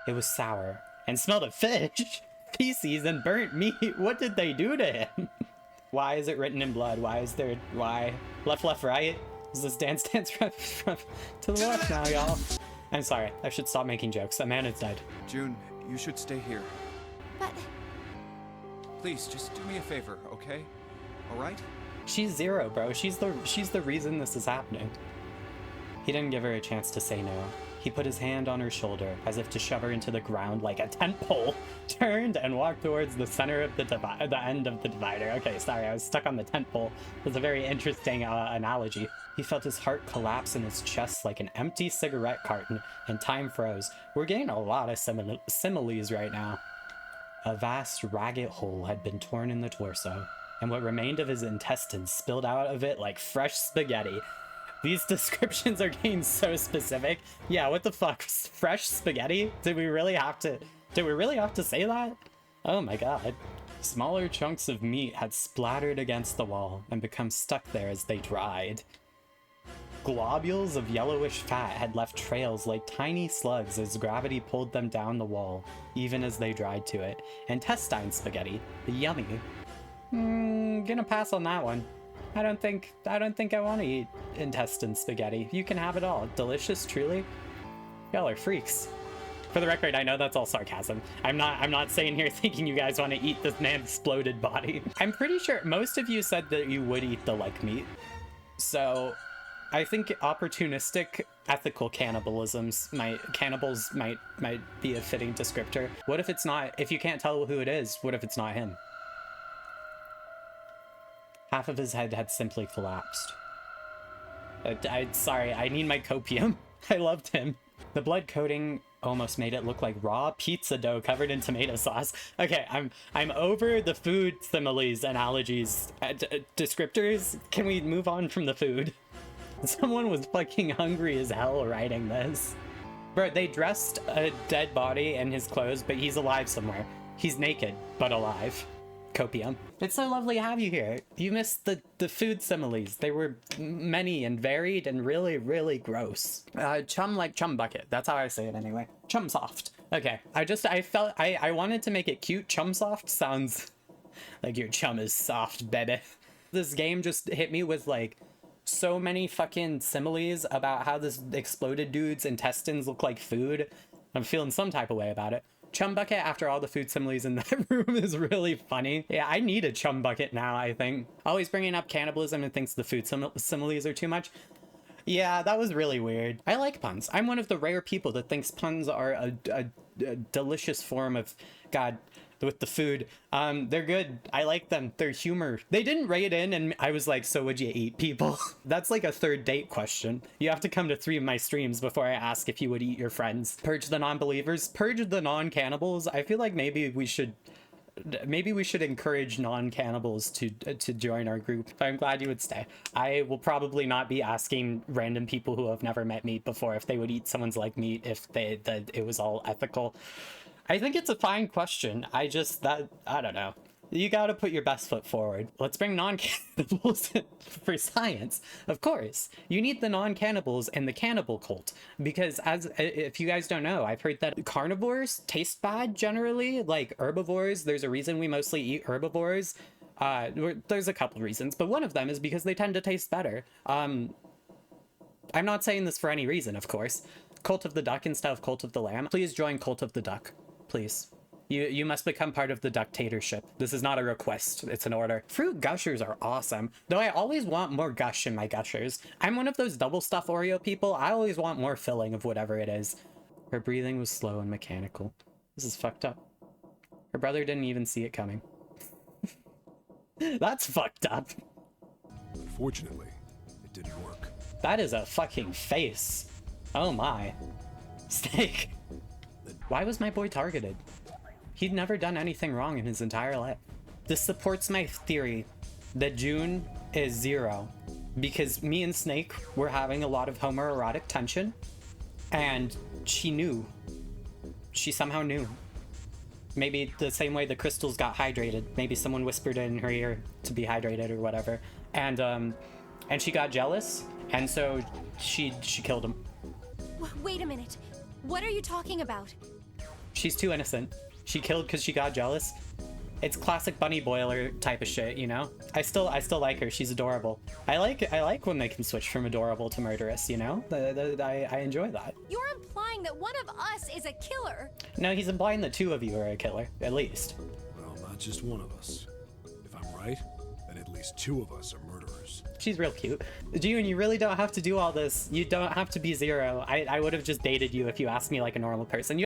It was sour and smelled of fish, feces, and burnt meat. What did they do to him? Why is it written in blood? Why? Left, left, right? Is this dance from to the left now, y'all? I'm sorry, I should stop making jokes. A man is dead. June, you should stay here. But... Please, just do me a favor, okay? Alright? She's Zero, bro. She's the reason this is happening. He didn't give her a chance to say no. He put his hand on her shoulder, as if to shove her into the ground like a tent pole, turned and walked towards the center of the end of the divider. Okay, sorry, I was stuck on the tent pole. It was a very interesting analogy. He felt his heart collapse in his chest like an empty cigarette carton, and time froze. We're getting a lot of similes right now. A vast, ragged hole had been torn in the torso, and what remained of his intestines spilled out of it like fresh spaghetti. These descriptions are getting so specific. Yeah, what the fuck? Fresh spaghetti? Did we really have to say that? Oh my god. Smaller chunks of meat had splattered against the wall and become stuck there as they dried. Globules of yellowish fat had left trails like tiny slugs as gravity pulled them down the wall, even as they dried to it. Intestine spaghetti. Yummy. Gonna pass on that one. I don't think I want to eat intestine spaghetti. You can have it all. Delicious, truly. Y'all are freaks. For the record, I know that's all sarcasm. I'm not saying here thinking you guys want to eat this man's exploded body. I'm pretty sure most of you said that you would eat the like meat. So I think opportunistic ethical cannibals might be a fitting descriptor. What if it's not, if you can't tell who it is, what if it's not him? Half of his head had simply collapsed. Sorry, I need my copium. I loved him. The blood coating almost made it look like raw pizza dough covered in tomato sauce. Okay, I'm over the food similes, analogies, descriptors. Can we move on from the food? Someone was fucking hungry as hell writing this. Bro, they dressed a dead body in his clothes, but he's alive somewhere. He's naked, but alive. Copium. It's so lovely to have you here. You missed the food similes. They were many and varied and really, really gross. Chum like chum bucket. That's how I say it anyway. Chum soft. Okay. I wanted to make it cute. Chum soft sounds like your chum is soft, baby. This game just hit me with like so many fucking similes about how this exploded dude's intestines look like food. I'm feeling some type of way about it. Chum bucket after all the food similes in that room is really funny. Yeah, I need a chum bucket now, I think. Always bringing up cannibalism and thinks the food similes are too much. Yeah, that was really weird. I like puns. I'm one of the rare people that thinks puns are a delicious form of, God, with the food. They're good. I like them. They're humor. They didn't rate in and I was like, so would you eat people? That's like a third date question. You have to come to 3 of my streams before I ask if you would eat your friends. Purge the non-believers. Purge the non-cannibals. I feel like maybe we should encourage non-cannibals to join our group. I'm glad you would stay. I will probably not be asking random people who have never met meat before if they would eat someone's like meat if it was all ethical. I think it's a fine question. I don't know. You gotta put your best foot forward. Let's bring non-cannibals for science. Of course. You need the non-cannibals in the cannibal cult. Because if you guys don't know, I've heard that carnivores taste bad generally. Like herbivores, there's a reason we mostly eat herbivores. There's a couple reasons, but one of them is because they tend to taste better. I'm not saying this for any reason, of course. Cult of the Duck instead of Cult of the Lamb. Please join Cult of the Duck. Please. You must become part of the ductatorship. This is not a request, it's an order. Fruit gushers are awesome, though I always want more gush in my gushers. I'm one of those double stuff Oreo people. I always want more filling of whatever it is. Her breathing was slow and mechanical. This is fucked up. Her brother didn't even see it coming. That's fucked up. Unfortunately, it didn't work. That is a fucking face. Oh my. Snake. Why was my boy targeted? He'd never done anything wrong in his entire life. This supports my theory that June is Zero because me and Snake were having a lot of homoerotic tension and she knew. She somehow knew. Maybe the same way the crystals got hydrated. Maybe someone whispered in her ear to be hydrated or whatever. And she got jealous and so she killed him. Wait a minute. What are you talking about? She's too innocent. She killed because she got jealous. It's classic bunny boiler type of shit, you know? I still like her. She's adorable. I like when they can switch from adorable to murderous, you know? I enjoy that. You're implying that one of us is a killer. No, he's implying the two of you are a killer, at least. Well, not just one of us. If I'm right, then at least two of us are murderers. She's real cute. June, you really don't have to do all this. You don't have to be Zero. I would have just dated you if you asked me like a normal person.